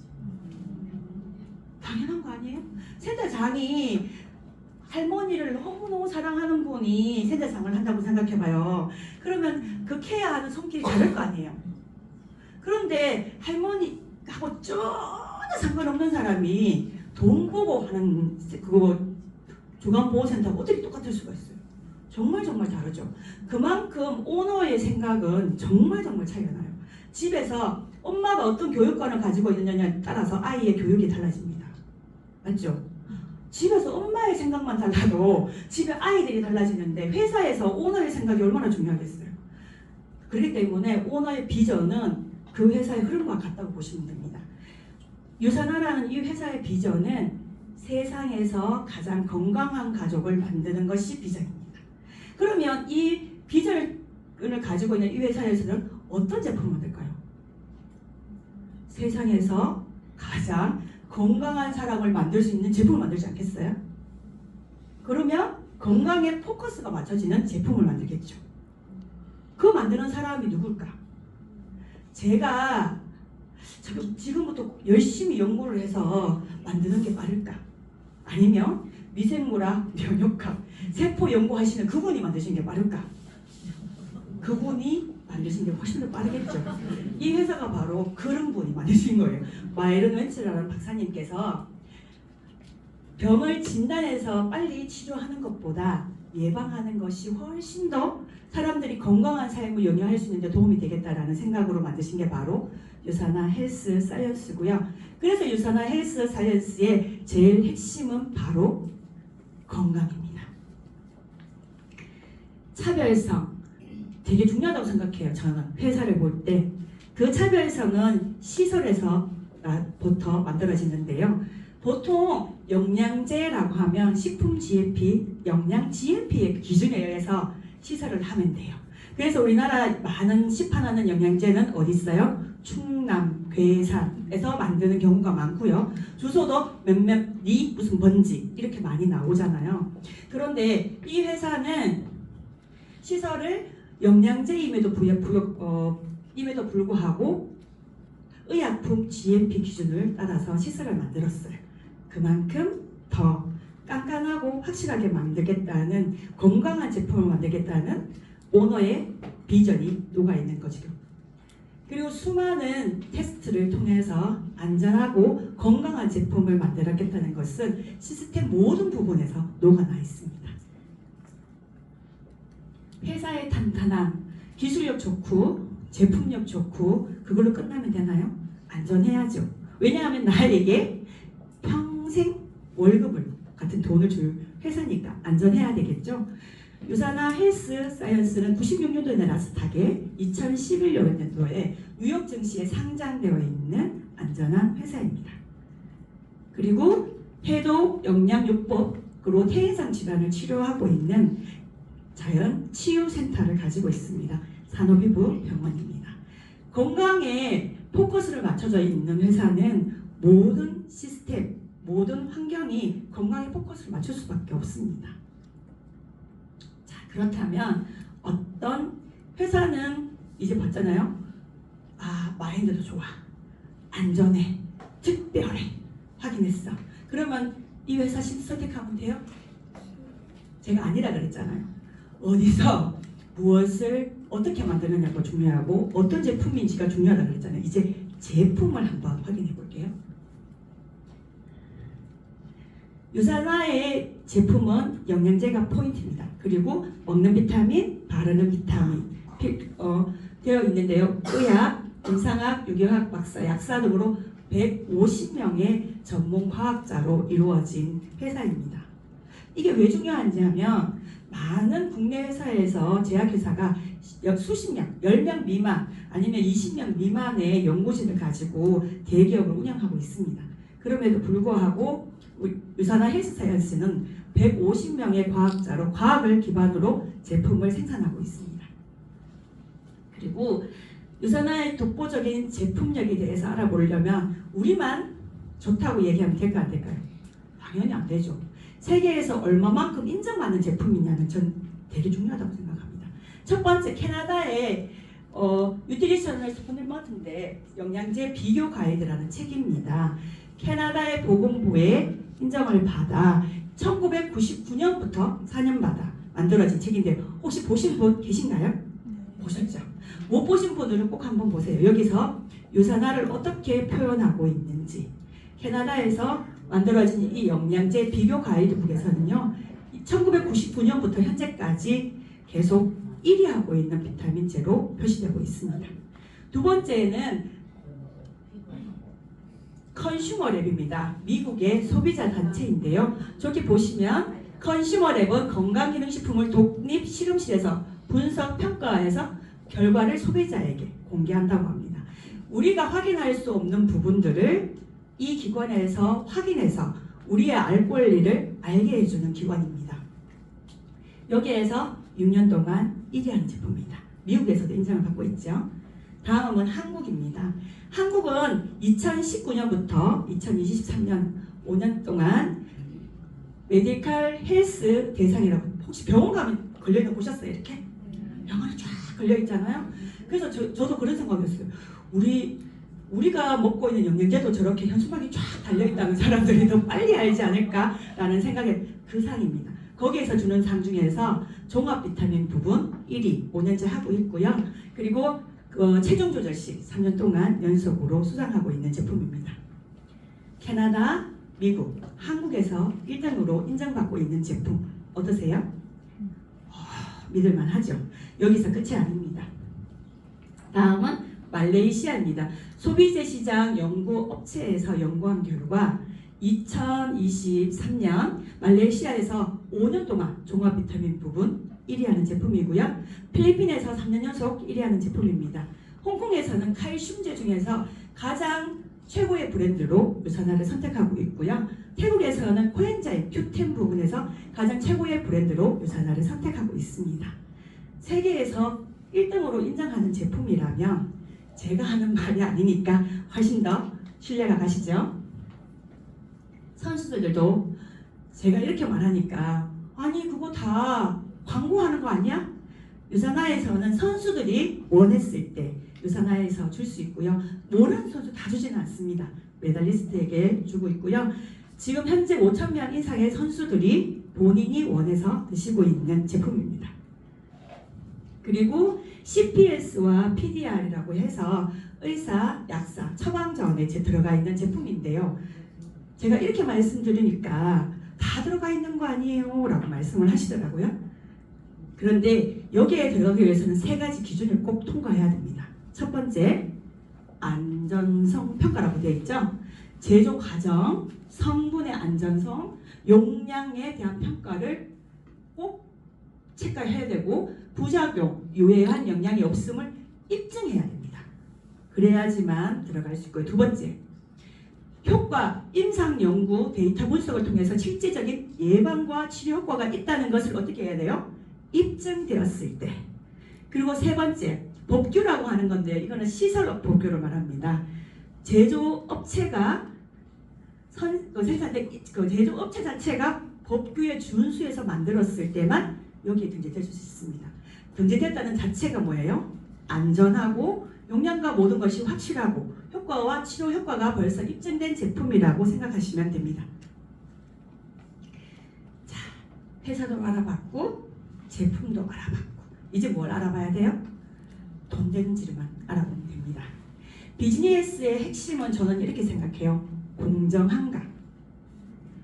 당연한 거 아니에요? 센터장이 할머니를 너무너무 사랑하는 분이 센터장을 한다고 생각해봐요. 그러면 그 케어하는 손길이 다를 거 아니에요. 그런데 할머니하고 전혀 상관없는 사람이 돈 보고 하는 그거 주간보호센터가 어떻게 똑같을 수가 있어요? 정말 다르죠. 그만큼 오너의 생각은 정말 차이가 나요. 집에서 엄마가 어떤 교육관을 가지고 있느냐에 따라서 아이의 교육이 달라집니다. 맞죠? 집에서 엄마의 생각만 달라도 집에 아이들이 달라지는데 회사에서 오너의 생각이 얼마나 중요하겠어요. 그렇기 때문에 오너의 비전은 그 회사의 흐름과 같다고 보시면 됩니다. 유산화라는 이 회사의 비전은 세상에서 가장 건강한 가족을 만드는 것이 비전입니다. 그러면 이 비전을 가지고 있는 이 회사에서는 어떤 제품을 만들까요? 세상에서 가장 건강한 사람을 만들 수 있는 제품을 만들지 않겠어요? 그러면 건강에 포커스가 맞춰지는 제품을 만들겠죠. 그 만드는 사람이 누굴까? 제가 지금부터 열심히 연구를 해서 만드는 게 빠를까? 아니면 미생물학, 면역학, 세포 연구하시는 그분이 만드신 게 빠를까? 그분이 만드신 게 훨씬 더 빠르겠죠. 이 회사가 바로 그런 분이 만드신 거예요. 마이런 웬츠라는 박사님께서 병을 진단해서 빨리 치료하는 것보다 예방하는 것이 훨씬 더 사람들이 건강한 삶을 영위할 수 있는 데 도움이 되겠다라는 생각으로 만드신 게 바로 유산화 헬스 사이언스고요. 그래서 유산화 헬스 사이언스의 제일 핵심은 바로 건강입니다. 차별성 되게 중요하다고 생각해요. 저는 회사를 볼 때 그 차별성은 시설에서부터 만들어지는데요. 보통 영양제라고 하면 식품 GMP, 영양 GMP의 기준에 의해서 시설을 하면 돼요. 그래서 우리나라 많은 시판하는 영양제는 어디 있어요? 충남, 괴산에서 만드는 경우가 많고요. 주소도 몇몇리 무슨 번지 이렇게 많이 나오잖아요. 그런데 이 회사는 시설을 영양제임에도 불구하고 의약품 GMP 기준을 따라서 시설을 만들었어요. 그만큼 더 깐깐하고 확실하게 만들겠다는 건강한 제품을 만들겠다는 오너의 비전이 녹아있는 거죠. 그리고 수많은 테스트를 통해서 안전하고 건강한 제품을 만들었겠다는 것은 시스템 모든 부분에서 녹아나 있습니다. 회사의 탄탄함, 기술력 좋고 제품력 좋고 그걸로 끝나면 되나요? 안전해야죠. 왜냐하면 나에게 평생 월급을 같은 돈을 줄 회사니까 안전해야 되겠죠. 유산화 헬스 사이언스는 96년도에 나스닥에 2011년도에 뉴욕 증시에 상장되어 있는 안전한 회사입니다. 그리고 해독 영양요법으로 퇴행성 질환을 치료하고 있는 자연 치유센터를 가지고 있습니다. 산업이부 병원입니다. 건강에 포커스를 맞춰져 있는 회사는 모든 시스템, 모든 환경이 건강에 포커스를 맞출 수밖에 없습니다. 자, 그렇다면 어떤 회사는 이제 봤잖아요. 아, 마인드도 좋아, 안전해, 특별해, 확인했어. 그러면 이 회사 선택하면 돼요? 제가 아니라 그랬잖아요. 어디서 무엇을 어떻게 만드느냐가 중요하고 어떤 제품인지가 중요하다고 그랬잖아요. 이제 제품을 한번 확인해 볼게요. 유산화의 제품은 영양제가 포인트입니다. 그리고 먹는 비타민, 바르는 비타민 되어 있는데요. 의학, 임상학, 유교학 박사, 약사 등으로 150명의 전문 과학자로 이루어진 회사입니다. 이게 왜 중요한지 하면 많은 국내 회사에서 제약회사가 수십 명, 10명 미만 아니면 20명 미만의 연구진을 가지고 대기업을 운영하고 있습니다. 그럼에도 불구하고 유산화 헬스 사이언스는 150명의 과학자로 과학을 기반으로 제품을 생산하고 있습니다. 그리고 유산화의 독보적인 제품력에 대해서 알아보려면 우리만 좋다고 얘기하면 될까 안 될까요? 당연히 안 되죠. 세계에서 얼마만큼 인정받는 제품이냐는 전 되게 중요하다고 생각합니다. 첫 번째, 캐나다의 뉴트리셔널 서플리먼트인데 영양제 비교 가이드라는 책입니다. 캐나다의 보건부의 인정을 받아 1999년부터 4년마다 만들어진 책인데 혹시 보신 분 계신가요? 보셨죠? 못 보신 분들은 꼭 한번 보세요. 여기서 유산화를 어떻게 표현하고 있는지, 캐나다에서 만들어진 이 영양제 비교 가이드북에서는요, 1999년부터 현재까지 계속 1위 하고 있는 비타민제로 표시되고 있습니다. 두 번째는 컨슈머랩입니다. 미국의 소비자 단체인데요. 저기 보시면 컨슈머랩은 건강기능식품을 독립 실험실에서 분석 평가해서 결과를 소비자에게 공개한다고 합니다. 우리가 확인할 수 없는 부분들을 이 기관에서 확인해서 우리의 알 권리를 알게 해주는 기관입니다. 여기에서 6년 동안 1위 하는 제품입니다. 미국에서도 인정을 받고 있죠. 다음은 한국입니다. 한국은 2019년부터 2023년 5년 동안 메디컬 헬스 대상이라고, 혹시 병원 가면 걸려있는 거 보셨어요? 이렇게? 병원에 쫙 걸려있잖아요. 그래서 저도 그런 생각이었어요. 우리가 먹고 있는 영양제도 저렇게 현수막이 쫙 달려있다면 사람들이 더 빨리 알지 않을까라는 생각의 그 상입니다. 거기에서 주는 상 중에서 종합 비타민 부분 1위 5년째 하고 있고요. 그리고 체중 조절식 3년 동안 연속으로 수상하고 있는 제품입니다. 캐나다, 미국, 한국에서 1등으로 인정받고 있는 제품 어떠세요? 믿을만 하죠. 여기서 끝이 아닙니다. 다음은 말레이시아입니다. 소비재 시장 연구 업체에서 연구한 결과 2023년 말레이시아에서 5년 동안 종합 비타민 부분 1위 하는 제품이고요. 필리핀에서 3년 연속 1위 하는 제품입니다. 홍콩에서는 칼슘제 중에서 가장 최고의 브랜드로 유산화를 선택하고 있고요. 태국에서는 코엔자임 Q10 부분에서 가장 최고의 브랜드로 유산화를 선택하고 있습니다. 세계에서 1등으로 인정하는 제품이라면 제가 하는 말이 아니니까 훨씬 더 신뢰가 가시죠. 선수들도 제가 이렇게 말하니까 아니 그거 다 광고하는 거 아니야? 유산화에서는 선수들이 원했을 때 유산화에서 줄 수 있고요. 모르는 선수 다 주지는 않습니다. 메달리스트에게 주고 있고요. 지금 현재 5,000명 이상의 선수들이 본인이 원해서 드시고 있는 제품입니다. 그리고 CPS와 PDR이라고 해서 의사, 약사, 처방전에 들어가 있는 제품인데요. 제가 이렇게 말씀드리니까 다 들어가 있는 거 아니에요? 라고 말씀을 하시더라고요. 그런데 여기에 들어가기 위해서는 3가지 기준을 꼭 통과해야 됩니다. 첫 번째, 안전성 평가라고 되어 있죠. 제조 과정, 성분의 안전성, 용량에 대한 평가를 꼭 체크해야 되고 부작용, 유해한 영향이 없음을 입증해야 됩니다. 그래야지만 들어갈 수 있고요. 두 번째, 효과, 임상 연구 데이터 분석을 통해서 실질적인 예방과 치료 효과가 있다는 것을 어떻게 해야 돼요? 입증되었을 때. 그리고 세 번째, 법규라고 하는 건데 이거는 시설업 법규를 말합니다. 제조업체가 제조업체 자체가 법규에 준수해서 만들었을 때만 여기에 등재될 수 있습니다. 등재됐다는 자체가 뭐예요? 안전하고 용량과 모든 것이 확실하고 효과와 치료 효과가 벌써 입증된 제품이라고 생각하시면 됩니다. 자, 회사도 알아봤고 제품도 알아봤고 이제 뭘 알아봐야 돼요? 돈 되는지만 알아보면 됩니다. 비즈니스의 핵심은 저는 이렇게 생각해요. 공정한가?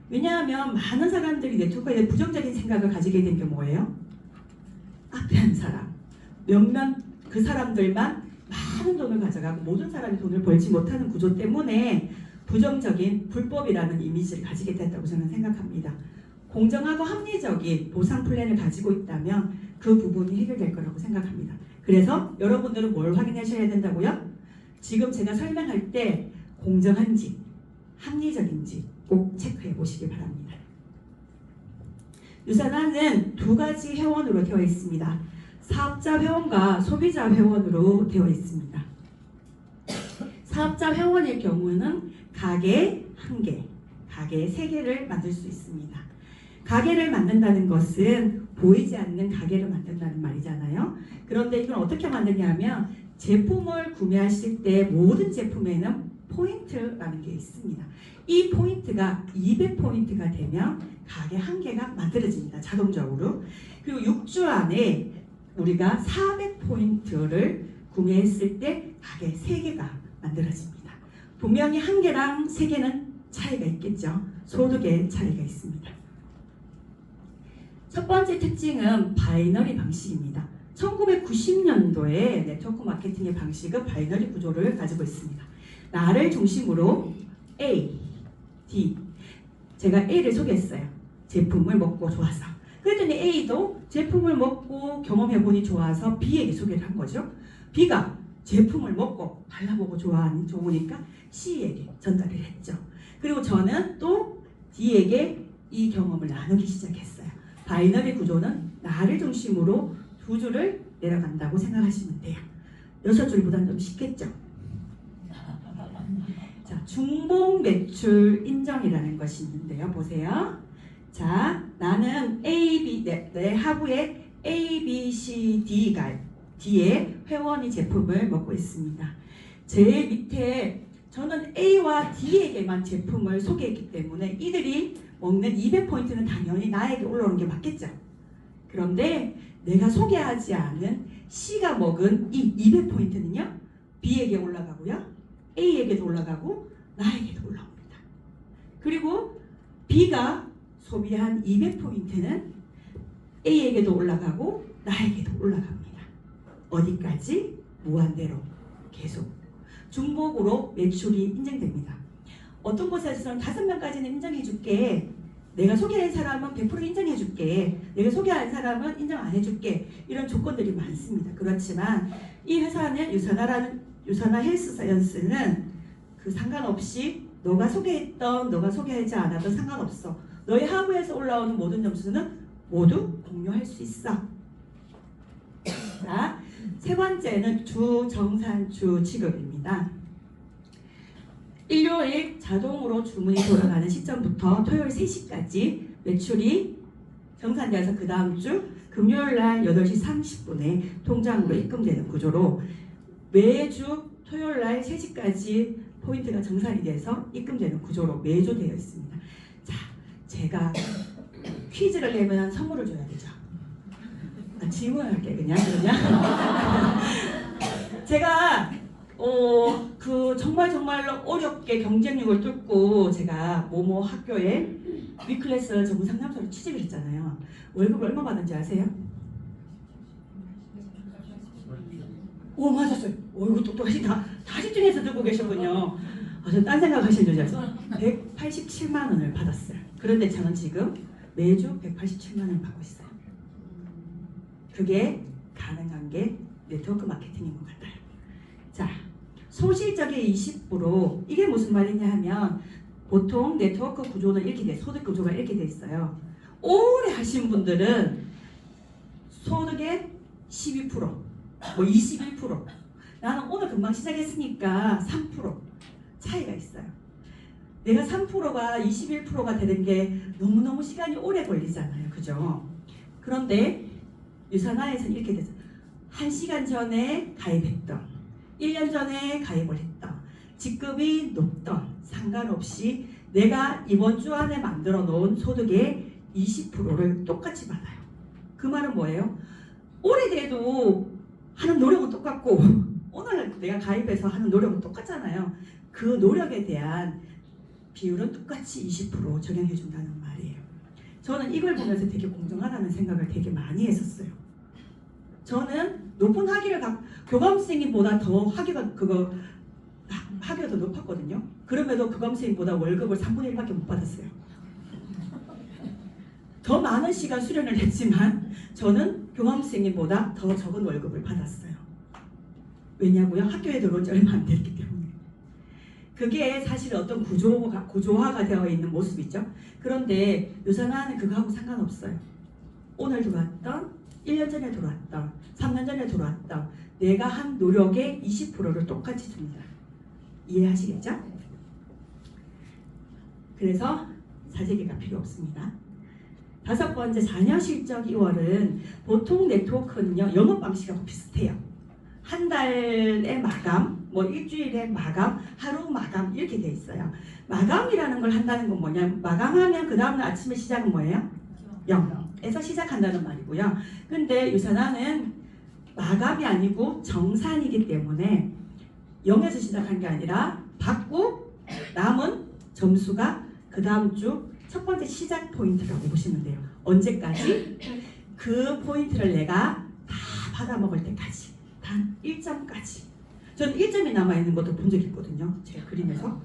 왜냐하면 많은 사람들이 네트워크에 대해 부정적인 생각을 가지게 된 게 뭐예요? 앞에 한 사람, 몇몇 그 사람들만 많은 돈을 가져가고 모든 사람이 돈을 벌지 못하는 구조 때문에 부정적인 불법이라는 이미지를 가지게 됐다고 저는 생각합니다. 공정하고 합리적인 보상 플랜을 가지고 있다면 그 부분이 해결될 거라고 생각합니다. 그래서 여러분들은 뭘 확인하셔야 된다고요? 지금 제가 설명할 때 공정한지 합리적인지 꼭 체크해 보시기 바랍니다. 유산화는 2가지 회원으로 되어 있습니다. 사업자 회원과 소비자 회원으로 되어 있습니다. 사업자 회원의 경우는 가게 1개, 가게 3개를 만들 수 있습니다. 가게를 만든다는 것은 보이지 않는 가게를 만든다는 말이잖아요. 그런데 이건 어떻게 만드냐면 제품을 구매하실 때 모든 제품에는 포인트라는 게 있습니다. 이 포인트가 200포인트가 되면 가게 1개가 만들어집니다. 자동적으로. 그리고 6주 안에 우리가 400포인트를 구매했을 때 가게 3개가 만들어집니다. 분명히 1개랑 3개는 차이가 있겠죠. 소득의 차이가 있습니다. 첫 번째 특징은 바이너리 방식입니다. 1990년도에 네트워크 마케팅의 방식은 바이너리 구조를 가지고 있습니다. 나를 중심으로 A, D. 제가 A를 소개했어요. 제품을 먹고 좋아서. 그랬더니 A도 제품을 먹고 경험해보니 좋아서 B에게 소개를 한 거죠. B가 제품을 먹고 발라보고 좋으니까 C에게 전달을 했죠. 그리고 저는 또 D에게 이 경험을 나누기 시작했어요. 바이너리 구조는 나를 중심으로 두 줄을 내려간다고 생각하시면 돼요. 6줄보다는 좀 쉽겠죠? 자, 중복 매출 인정이라는 것이 있는데요. 보세요. 자, 나는 내 하부에 A, B, C, D의 회원이 제품을 먹고 있습니다. 제 밑에 저는 A와 D에게만 제품을 소개했기 때문에 이들이 먹는 200포인트는 당연히 나에게 올라오는 게 맞겠죠. 그런데 내가 소개하지 않은 C가 먹은 이 200포인트는요. B에게 올라가고요. A에게도 올라가고 나에게도 올라옵니다. 그리고 B가 소비한 200포인트는 A에게도 올라가고 나에게도 올라갑니다. 어디까지? 무한대로 계속 중복으로 매출이 인정됩니다. 어떤 곳에서는 5명까지는 인정해줄게. 내가 소개한 사람은 100% 인정해줄게. 내가 소개한 사람은 인정 안 해줄게. 이런 조건들이 많습니다. 그렇지만 이 회사는 유사나 헬스사이언스는 그 상관없이 너가 소개하지 않아도 상관없어. 너의 하부에서 올라오는 모든 점수는 모두 공유할 수 있어. 자, 세 번째는 주정산주 취급입니다. 일요일 자동으로 주문이 돌아가는 시점부터 토요일 3시까지 매출이 정산되어서 그 다음 주 금요일 날 8시 30분에 통장으로 입금되는 구조로 매주 토요일 날 3시까지 포인트가 정산이 돼서 입금되는 구조로 매주 되어 있습니다. 자, 제가 퀴즈를 내면 선물을 줘야 되죠. 질문을 할게 그냥. 제가 정말로 어렵게 경쟁력을 뚫고 제가 모모 학교에 B클래스 전문 상담소로 취직을 했잖아요. 월급을 얼마 받는지 아세요? 오, 맞았어요. 이거 똑똑하시다. 다 집중해서 듣고 계셨군요. 저 딴 생각하실 줄 알았어요. 187만 원을 받았어요. 그런데 저는 지금 매주 187만 원을 받고 있어요. 그게 가능한 게 네트워크 마케팅인 것 같아요. 자, 소실적의 20% 이게 무슨 말이냐 하면 보통 네트워크 구조는 이렇게 돼, 소득 구조가 이렇게 돼 있어요. 오래 하신 분들은 소득의 12%, 뭐 21%. 나는 오늘 금방 시작했으니까 3% 차이가 있어요. 내가 3%가 21%가 되는 게 너무너무 시간이 오래 걸리잖아요. 그죠? 그런데 유산화에서는 이렇게 되죠. 1시간 전에 가입했던, 1년 전에 가입을 했던, 직급이 높던 상관없이 내가 이번 주 안에 만들어 놓은 소득의 20%를 똑같이 받아요. 그 말은 뭐예요? 오래돼도 하는 노력은 똑같고 오늘 내가 가입해서 하는 노력은 똑같잖아요. 그 노력에 대한 비율은 똑같이 20% 적용해 준다는 말이에요. 저는 이걸 보면서 되게 공정하다는 생각을 되게 많이 했었어요. 저는 높은 학위를 교감생님보다 더 학위가 더 높았거든요. 그럼에도 교감생님보다 월급을 3분의 1밖에 못 받았어요. 더 많은 시간 수련을 했지만 저는 교감생님보다 더 적은 월급을 받았어요. 왜냐고요? 학교에 들어온 지 얼마 안 됐기 때문에. 그게 사실 어떤 구조화가 되어 있는 모습이죠. 그런데 유산화는 그거하고 상관없어요. 오늘 들어왔던, 1년 전에 들어왔던, 3년 전에 들어왔던 내가 한 노력의 20%를 똑같이 줍니다. 이해하시겠죠? 그래서 사재기가 필요 없습니다. 5번째, 자녀 실적 2월은 보통 네트워크는요, 영업 방식하고 비슷해요. 한 달의 마감, 뭐 일주일의 마감, 하루 마감 이렇게 돼 있어요. 마감이라는 걸 한다는 건 뭐냐면 마감하면 그 다음날 아침에 시작은 뭐예요? 0에서 시작한다는 말이고요. 근데 유산화는 마감이 아니고 정산이기 때문에 0에서 시작한 게 아니라 받고 남은 점수가 그 다음 주 첫 번째 시작 포인트라고 보시면 돼요. 언제까지? 그 포인트를 내가 다 받아먹을 때까지. 단 1점까지. 저는 1점이 남아있는 것도 본 적이 있거든요. 제가 그림에서.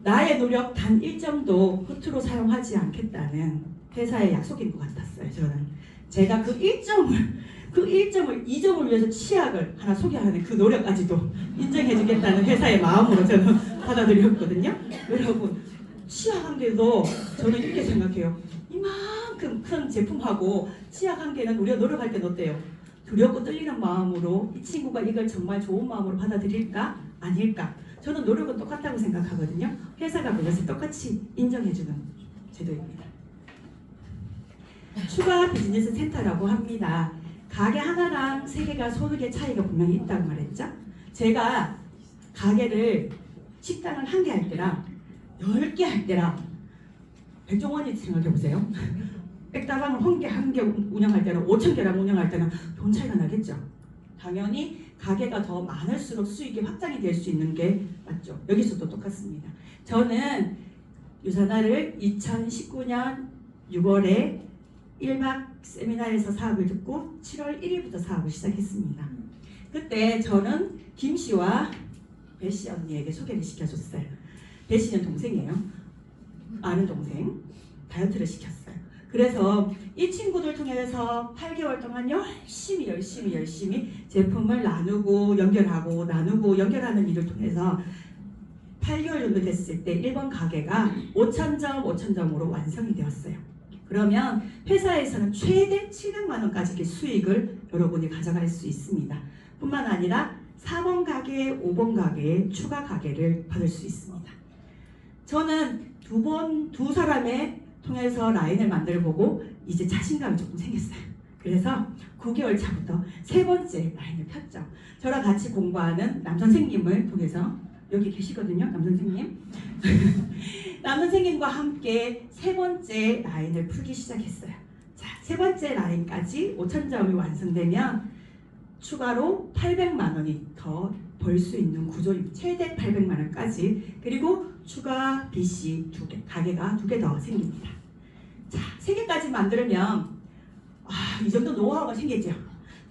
나의 노력 단 1점도 허투루 사용하지 않겠다는 회사의 약속인 것 같았어요. 저는. 제가 그 1점을 2점을 위해서 치약을 하나 소개하는 그 노력까지도 인정해주겠다는 회사의 마음으로 저는 받아들였거든요. 여러분, 치약 한 개도 저는 이렇게 생각해요. 이만큼 큰 제품하고 치약 한 개는 우리가 노력할 때는 어때요? 두렵고 떨리는 마음으로 이 친구가 이걸 정말 좋은 마음으로 받아들일까? 아닐까? 저는 노력은 똑같다고 생각하거든요. 회사가 그것을 똑같이 인정해주는 제도입니다. 추가 비즈니스 센터라고 합니다. 가게 하나랑 세 개가 소득의 차이가 분명히 있다고 말했죠. 제가 가게를 식당을 한 개 할 때랑 10개 할 때랑 백종원이 생각해보세요. 백다방을 한 개 운영할 때랑 5,000개랑 운영할 때는 돈 차이가 나겠죠. 당연히 가게가 더 많을수록 수익이 확장이 될 수 있는 게 맞죠. 여기서도 똑같습니다. 저는 유산화를 2019년 6월에 1박 세미나에서 사업을 듣고 7월 1일부터 사업을 시작했습니다. 그때 저는 김 씨와 배 씨 언니에게 소개를 시켜줬어요. 배 씨는 동생이에요. 아는 동생. 다이어트를 시켰어요. 그래서 이 친구들 통해서 8개월 동안 열심히 제품을 나누고 연결하는 일을 통해서 8개월 정도 됐을 때 1번 가게가 5,000점으로 완성이 되었어요. 그러면 회사에서는 최대 700만 원까지의 수익을 여러분이 가져갈 수 있습니다. 뿐만 아니라 4번 가게, 5번 가게에 추가 가게를 받을 수 있습니다. 저는 두 사람의 통해서 라인을 만들어보고 이제 자신감이 조금 생겼어요. 그래서 9개월 차부터 세 번째 라인을 폈죠. 저랑 같이 공부하는 남선생님을 통해서 여기 계시거든요. 남선생님. 남선생님과 함께 세 번째 라인을 풀기 시작했어요. 자, 세 번째 라인까지 5,000점이 완성되면 추가로 800만 원이 더 벌 수 있는 구조입니다. 최대 800만 원까지. 그리고 추가 BC 가게가 2개 더 생깁니다. 자, 3개까지 만들면 이 정도 노하우가 생기죠.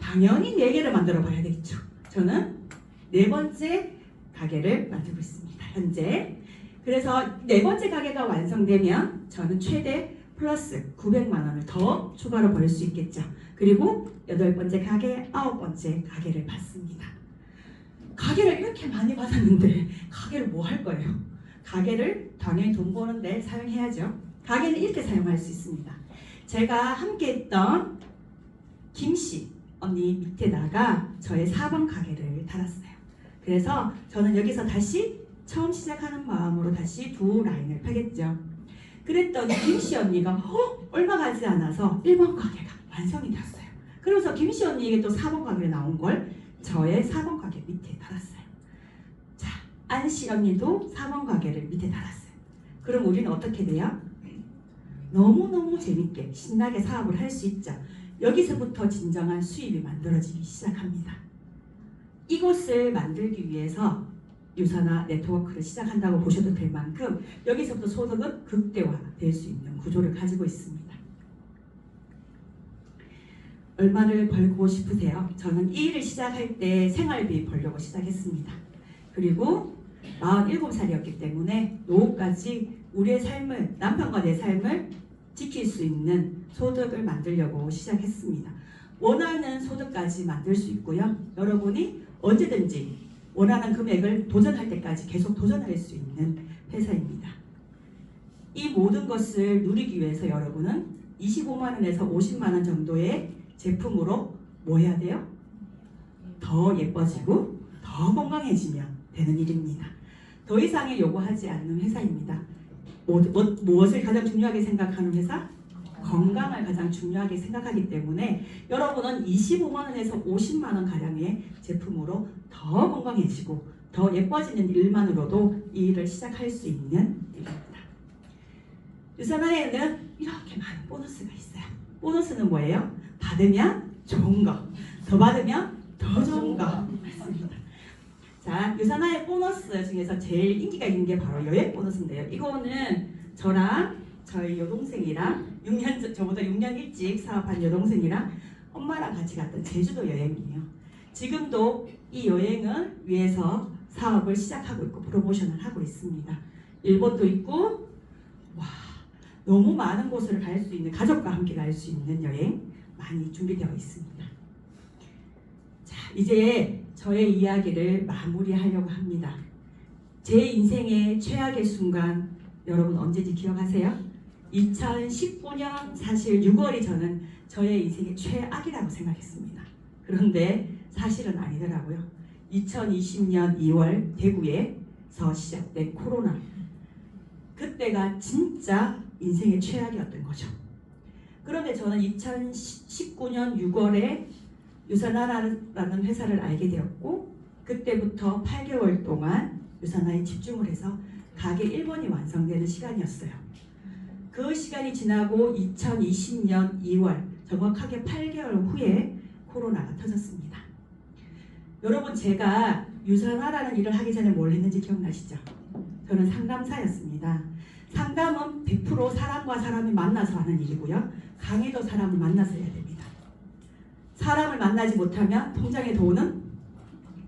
당연히 4개를 만들어 봐야 되겠죠. 저는 4번째 가게를 만들고 있습니다. 현재. 그래서 4번째 가게가 완성되면 저는 최대 플러스 900만 원을 더 추가로 벌 수 있겠죠. 그리고 8번째 가게, 9번째 가게를 받습니다. 가게를 이렇게 많이 받았는데 가게를 뭐 할 거예요? 가게를 당연히 돈 버는데 사용해야죠. 가게는 이렇게 사용할 수 있습니다. 제가 함께 했던 김씨 언니 밑에다가 저의 4번 가게를 달았어요. 그래서 저는 여기서 다시 처음 시작하는 마음으로 다시 2 라인을 펴겠죠. 그랬더니 김씨 언니가 얼마 가지 않아서 1번 가게가 완성이 되었어요. 그래서 김씨 언니에게 또 4번 가게가 나온 걸 저의 4번 가게 밑에 달았어요. 자, 안씨 언니도 4번 가게를 밑에 달았어요. 그럼 우리는 어떻게 돼요? 너무너무 재밌게 신나게 사업을 할 수 있죠. 여기서부터 진정한 수입이 만들어지기 시작합니다. 이곳을 만들기 위해서 유산화 네트워크를 시작한다고 보셔도 될 만큼 여기서부터 소득은 극대화될 수 있는 구조를 가지고 있습니다. 얼마를 벌고 싶으세요? 저는 이 일을 시작할 때 생활비 벌려고 시작했습니다. 그리고 47살이었기 때문에 노후까지 우리의 삶을, 남편과 내 삶을 지킬 수 있는 소득을 만들려고 시작했습니다. 원하는 소득까지 만들 수 있고요. 여러분이 언제든지 원하는 금액을 도전할 때까지 계속 도전할 수 있는 회사입니다. 이 모든 것을 누리기 위해서 여러분은 25만 원에서 50만 원 정도의 제품으로 뭐 해야 돼요? 더 예뻐지고 더 건강해지면 되는 일입니다. 더 이상의 요구하지 않는 회사입니다. 무엇을 가장 중요하게 생각하는 회사? 건강을 가장 중요하게 생각하기 때문에 여러분은 25만 원에서 50만 원 가량의 제품으로 더 건강해지고 더 예뻐지는 일만으로도 이 일을 시작할 수 있는 일입니다. 유산화에는 이렇게 많은 보너스가 있어요. 보너스는 뭐예요? 받으면 좋은 거, 더 받으면 더 좋은 거. 맞습니다. 자, 유산화의 보너스 중에서 제일 인기가 있는 게 바로 여행 보너스인데요. 이거는 저랑 저희 여동생이랑 6년 저보다 6년 일찍 사업한 여동생이랑 엄마랑 같이 갔던 제주도 여행이에요. 지금도 이 여행을 위해서 사업을 시작하고 있고 프로모션을 하고 있습니다. 일본도 있고 와 너무 많은 곳을 갈 수 있는 가족과 함께 갈 수 있는 여행 많이 준비되어 있습니다. 자 이제 저의 이야기를 마무리하려고 합니다. 제 인생의 최악의 순간 여러분 언제인지 기억하세요? 2019년 사실 6월이 저는 저의 인생의 최악이라고 생각했습니다. 그런데 사실은 아니더라고요. 2020년 2월 대구에서 시작된 코로나 그때가 진짜 인생의 최악이었던 거죠. 그런데 저는 2019년 6월에 유산화라는 회사를 알게 되었고 그때부터 8개월 동안 유산화에 집중을 해서 가게 1번이 완성되는 시간이었어요. 그 시간이 지나고 2020년 2월 정확하게 8개월 후에 코로나가 터졌습니다. 여러분 제가 유산화라는 일을 하기 전에 뭘 했는지 기억나시죠? 저는 상담사였습니다. 상담은 100% 사람과 사람이 만나서 하는 일이고요. 강의도 사람을 만나서 해야 됩니다. 사람을 만나지 못하면 통장에 돈은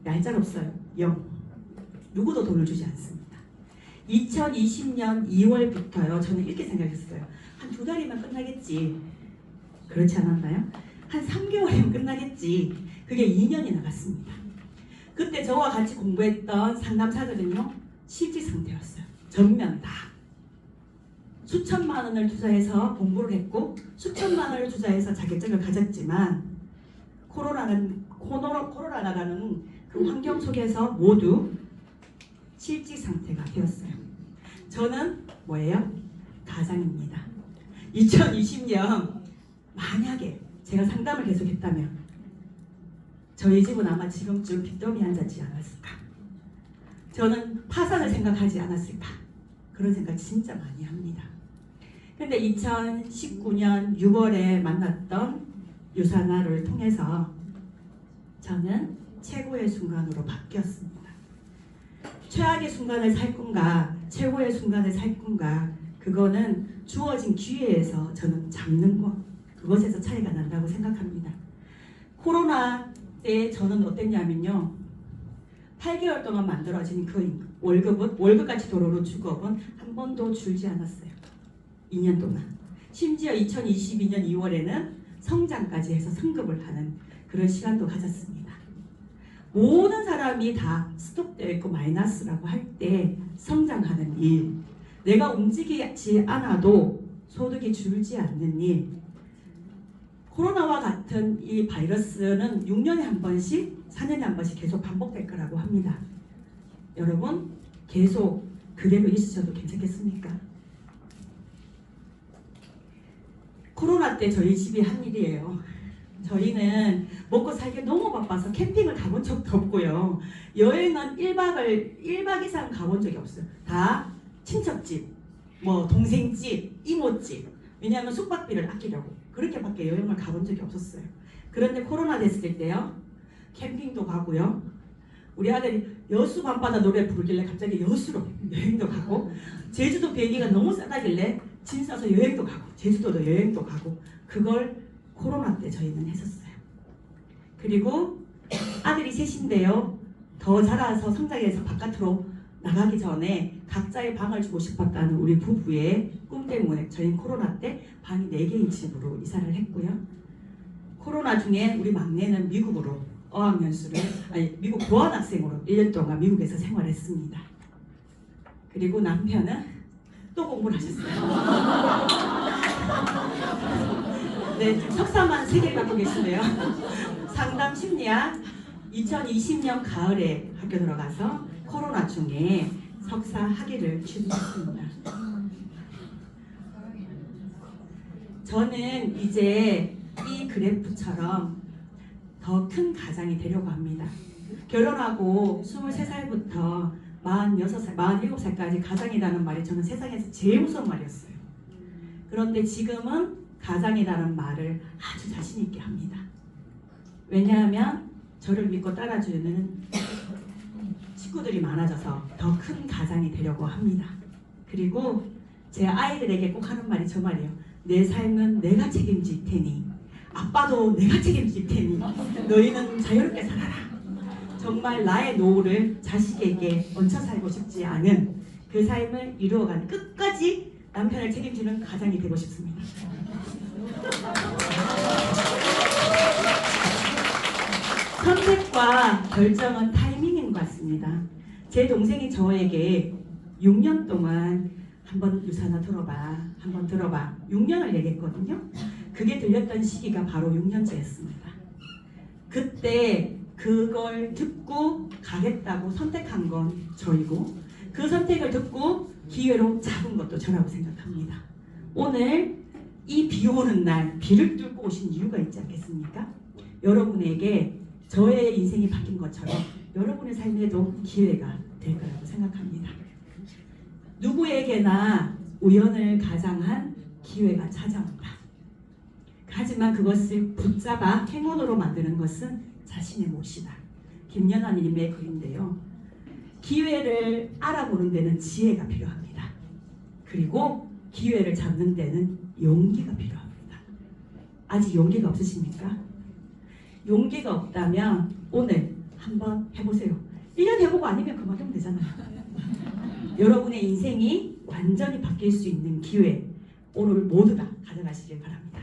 얄짤없어요. 0. 누구도 돈을 주지 않습니다. 2020년 2월부터요. 저는 이렇게 생각했어요. 한 2달이면 끝나겠지. 그렇지 않았나요? 한 3개월이면 끝나겠지. 그게 2년이 나갔습니다. 그때 저와 같이 공부했던 상담사들은요. 실직 상태였어요. 전면 다. 수천만 원을 투자해서 공부를 했고 수천만 원을 투자해서 자격증을 가졌지만 코로나라는 그 환경 속에서 모두 실직 상태가 되었어요. 저는 뭐예요? 가장입니다. 2020년 만약에 제가 상담을 계속했다면 저희 집은 아마 지금쯤 빚더미 앉았지 않았을까? 저는 파산을 생각하지 않았을까? 그런 생각 진짜 많이 합니다. 근데 2019년 6월에 만났던 유산화를 통해서 저는 최고의 순간으로 바뀌었습니다. 최악의 순간을 살 건가 최고의 순간을 살 건가 그거는 주어진 기회에서 저는 잡는 것 그것에서 차이가 난다고 생각합니다. 코로나 때 저는 어땠냐면요. 8개월 동안 만들어진 그 월급같이 들어오는 주급은 한 번도 줄지 않았어요. 2년 동안. 심지어 2022년 2월에는 성장까지 해서 승급을 하는 그런 시간도 가졌습니다. 모든 사람이 다 스톱되어 있고 마이너스라고 할 때 성장하는 일, 내가 움직이지 않아도 소득이 줄지 않는 일, 코로나와 같은 이 바이러스는 6년에 한 번씩, 4년에 한 번씩 계속 반복될 거라고 합니다. 여러분, 계속 그대로 있으셔도 괜찮겠습니까? 코로나 때 저희 집이 한 일이에요. 저희는 먹고 살기 너무 바빠서 캠핑을 가본 적도 없고요. 여행은 1박 이상 가본 적이 없어요. 다 친척집, 뭐 동생집, 이모집. 왜냐하면 숙박비를 아끼려고. 그렇게밖에 여행을 가본 적이 없었어요. 그런데 코로나 됐을 때요. 캠핑도 가고요. 우리 아들이 여수 밤바다 노래 부르길래 갑자기 여수로 여행도 가고 제주도 비행기가 너무 싸다길래 짐 싸서 여행도 가고 제주도도 여행도 가고 그걸 코로나 때 저희는 했었어요. 그리고 아들이 셋인데요. 더 자라서 성장해서 바깥으로 나가기 전에 각자의 방을 주고 싶었다는 우리 부부의 꿈 때문에 저희는 코로나 때 방이 4개인 집으로 이사를 했고요. 코로나 중에 우리 막내는 미국으로 어학연수를 미국 교환학생으로 1년 동안 미국에서 생활했습니다. 그리고 남편은 또 공부를 하셨어요. 네, 석사만 3개 갖고 계시네요. 상담 심리학 2020년 가을에 학교 들어가서 코로나 중에 석사 학위를 취득했습니다. 저는 이제 이 그래프처럼 더 큰 가장이 되려고 합니다. 결혼하고 23살부터 46살, 47살까지 가장이라는 말이 저는 세상에서 제일 무서운 말이었어요. 그런데 지금은 가장이라는 말을 아주 자신 있게 합니다. 왜냐하면 저를 믿고 따라주는 식구들이 많아져서 더 큰 가장이 되려고 합니다. 그리고 제 아이들에게 꼭 하는 말이 저 말이에요. 내 삶은 내가 책임질 테니, 아빠도 내가 책임질 테니 너희는 자유롭게 살아라. 정말 나의 노후를 자식에게 얹혀 살고 싶지 않은 그 삶을 이루어가는, 끝까지 남편을 책임지는 가장이 되고 싶습니다. 선택과 결정은 타이밍인 것 같습니다. 제 동생이 저에게 6년 동안 한번 유산아 들어봐, 한번 들어봐 6년을 얘기했거든요. 그게 들렸던 시기가 바로 6년째였습니다. 그때 그걸 듣고 가겠다고 선택한 건 저이고, 그 선택을 듣고 기회로 잡은 것도 저라고 생각합니다. 오늘 이 비 오는 날 비를 뚫고 오신 이유가 있지 않겠습니까? 여러분에게 저의 인생이 바뀐 것처럼 여러분의 삶에도 기회가 될 거라고 생각합니다. 누구에게나 우연을 가장한 기회가 찾아온다. 하지만 그것을 붙잡아 행운으로 만드는 것은 자신의 몫이다. 김연아님의 글인데요. 기회를 알아보는 데는 지혜가 필요합니다. 그리고 기회를 잡는 데는 용기가 필요합니다. 아직 용기가 없으십니까? 용기가 없다면 오늘 한번 해보세요. 1년 해보고 아니면 그만두면 되잖아요. 여러분의 인생이 완전히 바뀔 수 있는 기회, 오늘 모두 다 가져가시길 바랍니다.